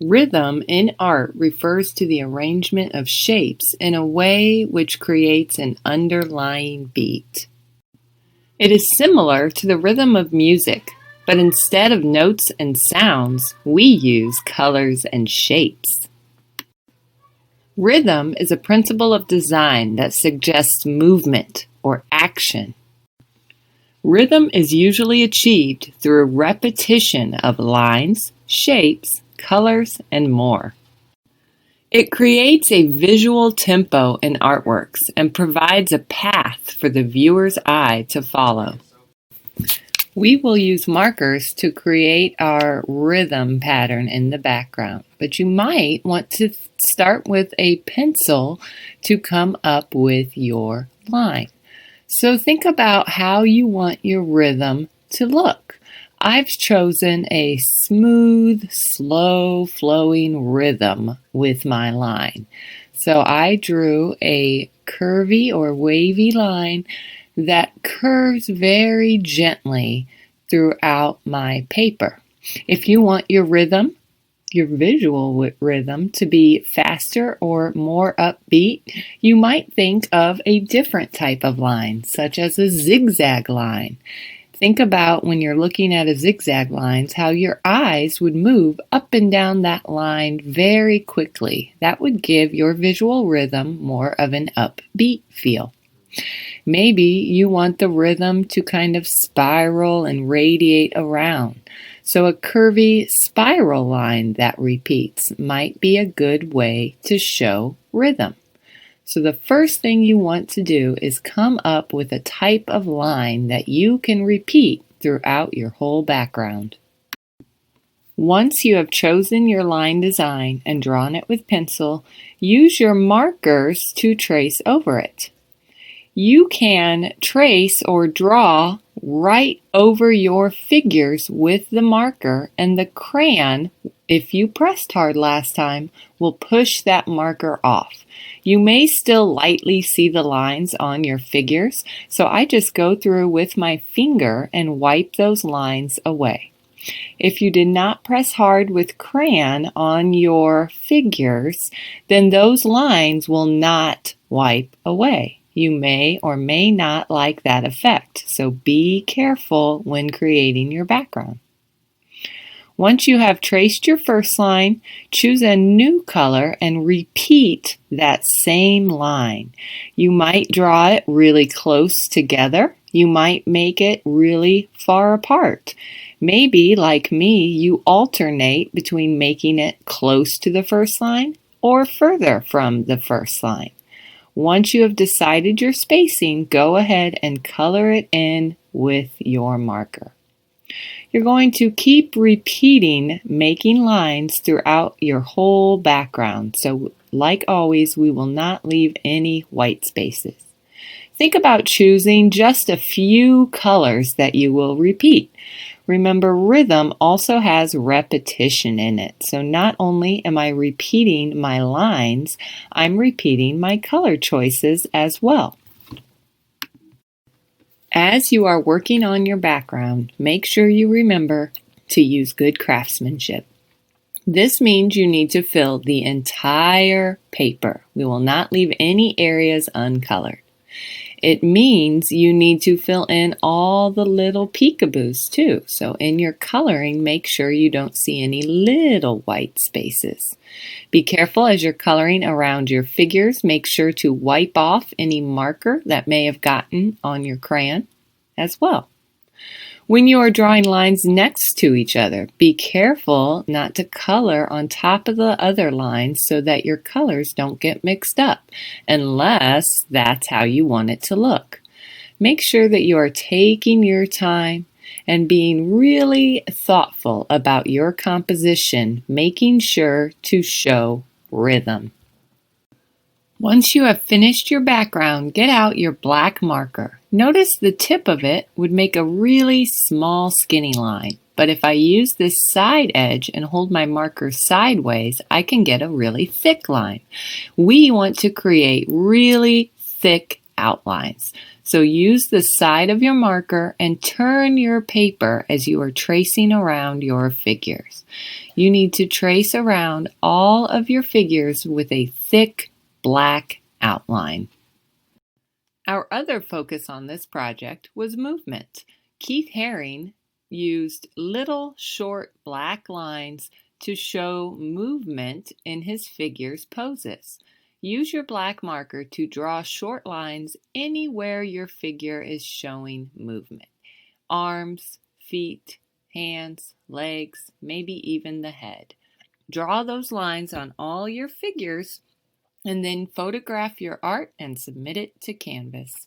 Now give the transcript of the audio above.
Rhythm in art refers to the arrangement of shapes in a way which creates an underlying beat. It is similar to the rhythm of music, but instead of notes and sounds, we use colors and shapes. Rhythm is a principle of design that suggests movement or action. Rhythm is usually achieved through repetition of lines, shapes, colors, and more. It creates a visual tempo in artworks and provides a path for the viewer's eye to follow. We will use markers to create our rhythm pattern in the background, but you might want to start with a pencil to come up with your line. So think about how you want your rhythm to look. I've chosen a smooth, slow flowing rhythm with my line. So I drew a curvy or wavy line that curves very gently throughout my paper. If you want your rhythm, your visual rhythm, to be faster or more upbeat, you might think of a different type of line, such as a zigzag line. Think about when you're looking at a zigzag line, how your eyes would move up and down that line very quickly. That would give your visual rhythm more of an upbeat feel. Maybe you want the rhythm to kind of spiral and radiate around. So a curvy spiral line that repeats might be a good way to show rhythm. So the first thing you want to do is come up with a type of line that you can repeat throughout your whole background. Once you have chosen your line design and drawn it with pencil, use your markers to trace over it. You can trace or draw right over your figures with the marker, and the crayon, if you pressed hard last time, will push that marker off. You may still lightly see the lines on your figures, so I just go through with my finger and wipe those lines away. If you did not press hard with crayon on your figures, then those lines will not wipe away. You may or may not like that effect, so be careful when creating your background. Once you have traced your first line, choose a new color and repeat that same line. You might draw it really close together. You might make it really far apart. Maybe, like me, you alternate between making it close to the first line or further from the first line. Once you have decided your spacing, go ahead and color it in with your marker. You're going to keep repeating making lines throughout your whole background. So, like always, we will not leave any white spaces. Think about choosing just a few colors that you will repeat. Remember, rhythm also has repetition in it. So not only am I repeating my lines, I'm repeating my color choices as well. As you are working on your background, make sure you remember to use good craftsmanship. This means you need to fill the entire paper. We will not leave any areas uncolored. It means you need to fill in all the little peekaboos too. So in your coloring, make sure you don't see any little white spaces. Be careful as you're coloring around your figures. Make sure to wipe off any marker that may have gotten on your crayon as well. When you are drawing lines next to each other, be careful not to color on top of the other lines so that your colors don't get mixed up, unless that's how you want it to look. Make sure that you are taking your time and being really thoughtful about your composition, making sure to show rhythm. Once you have finished your background, get out your black marker. Notice the tip of it would make a really small skinny line, but if I use this side edge and hold my marker sideways, I can get a really thick line. We want to create really thick outlines. So use the side of your marker and turn your paper as you are tracing around your figures. You need to trace around all of your figures with a thick black outline. Our other focus on this project was movement. Keith Haring used little short black lines to show movement in his figures' poses. Use your black marker to draw short lines anywhere your figure is showing movement. Arms, feet, hands, legs, maybe even the head. Draw those lines on all your figures and then photograph your art and submit it to Canvas.